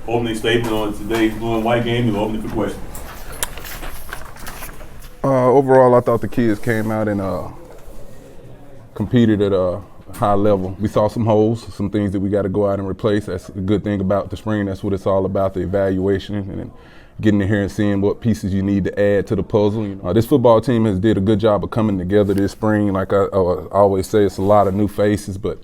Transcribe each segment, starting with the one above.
opening statement on today's blue and white game and open it for questions. Overall, I thought the kids came out and competed at a high level. We saw some holes, some things that we got to go out and replace. That's a good thing about the spring. That's what it's all about, the evaluation and getting in here and seeing what pieces you need to add to the puzzle. This football team has did a good job of coming together this spring. Like I always say, it's a lot of new faces, but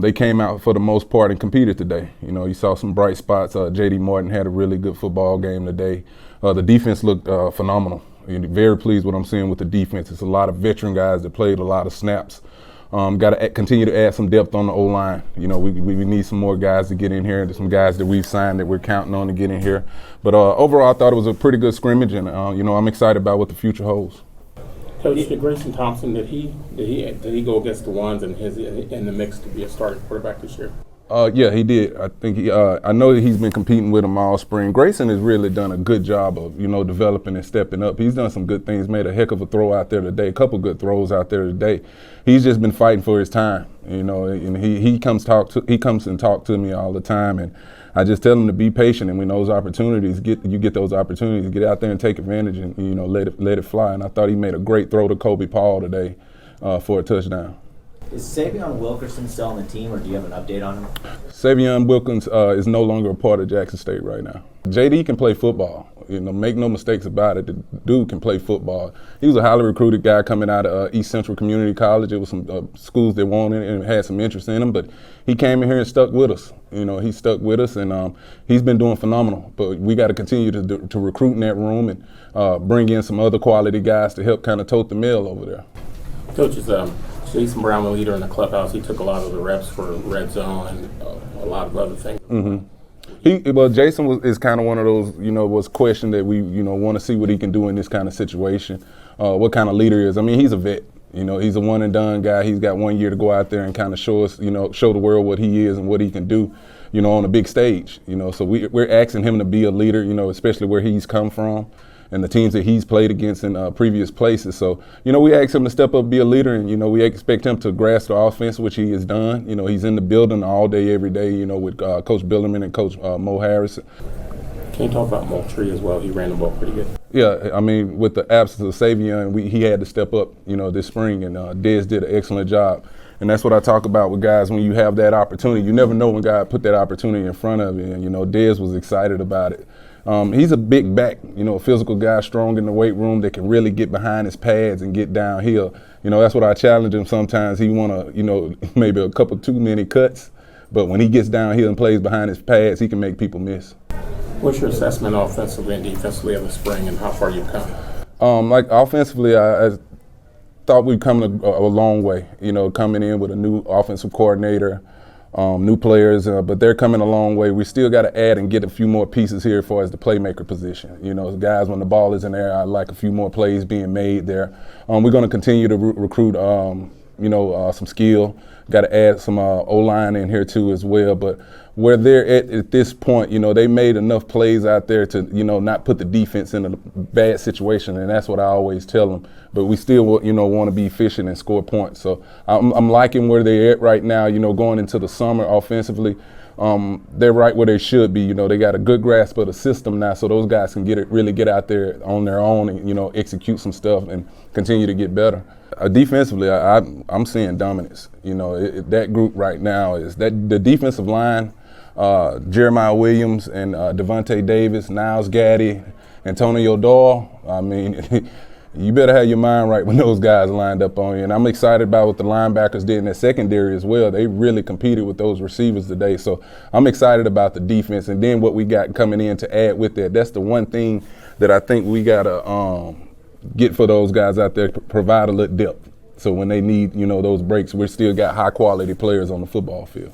they came out for the most part and competed today. You saw some bright spots. J.D. Martin had a really good football game today. The defense looked phenomenal. Very pleased with what I'm seeing with the defense. It's a lot of veteran guys that played a lot of snaps. Got to continue to add some depth on the O-line. We need some more guys to get in here. There's some guys that we've signed that we're counting on to get in here. But overall, I thought it was a pretty good scrimmage, and I'm excited about what the future holds. Coach, did Greyson Thompson, did he go against the ones and in the mix to be a starting quarterback this year? Yeah, he did. I think I know that he's been competing with him all spring. Greyson has really done a good job of, developing and stepping up. He's done some good things, made a heck of a throw out there today, a couple good throws out there today. He's just been fighting for his time, and he comes and talk to me all the time, and I just tell him to be patient, and when those opportunities get those opportunities, get out there and take advantage and, let it fly. And I thought he made a great throw to Kobe Paul today for a touchdown. Is Savion Wilkerson still on the team, or do you have an update on him? Savion Wilkins is no longer a part of Jackson State right now. JD can play football. Make no mistakes about it. The dude can play football. He was a highly recruited guy coming out of East Central Community College. It was some schools that wanted and had some interest in him, but he came in here and stuck with us. He stuck with us, and he's been doing phenomenal. But we got to continue to recruit in that room and bring in some other quality guys to help kind of tote the mail over there. Coaches, Jason Brown, the leader in the clubhouse, he took a lot of the reps for red zone and a lot of other things. Mm-hmm. Jason is kind of one of those, was questioned that we, want to see what he can do in this kind of situation, what kind of leader he is. I mean, he's a vet. He's a one and done guy. He's got 1 year to go out there and kind of show us, show the world what he is and what he can do, on a big stage. So we're asking him to be a leader, especially where he's come from and the teams that he's played against in previous places. So, we ask him to step up, be a leader, and, we expect him to grasp the offense, which he has done. He's in the building all day, every day, with Coach Billerman and Coach Mo Harris. Can you talk about Moultrie as well? He ran the ball pretty good. Yeah, I mean, with the absence of Savion, he had to step up, this spring, and Dez did an excellent job. And that's what I talk about with guys when you have that opportunity. You never know when God put that opportunity in front of you, and, Dez was excited about it. He's a big back, a physical guy, strong in the weight room that can really get behind his pads and get downhill. That's what I challenge him sometimes. He want to, maybe a couple too many cuts, but when he gets downhill and plays behind his pads, he can make people miss. What's your assessment offensively and defensively of the spring, and how far you've come? Like offensively, I thought we'd come a long way, coming in with a new offensive coordinator, new players, but they're coming a long way. We still got to add and get a few more pieces here as far as the playmaker position. Guys, when the ball is in there, I like a few more plays being made there. We're going to continue to recruit, some skill. Got to add some O-line in here too as well. But where they're at this point, they made enough plays out there to, not put the defense in a bad situation, and that's what I always tell them. But we still, want to be efficient and score points. So I'm liking where they're at right now, going into the summer offensively. They're right where they should be. They got a good grasp of the system now, so those guys can really get out there on their own and, execute some stuff and continue to get better. Defensively, I'm seeing dominance. That group right now is that the defensive line, Jeremiah Williams and Devontae Davis, Niles Gaddy, Antonio Doyle. I mean, you better have your mind right when those guys lined up on you. And I'm excited about what the linebackers did in that secondary as well. They really competed with those receivers today. So I'm excited about the defense. And then what we got coming in to add with that, that's the one thing that I think we got to get for those guys out there, provide a little depth. So when they need, those breaks, we still got high quality players on the football field.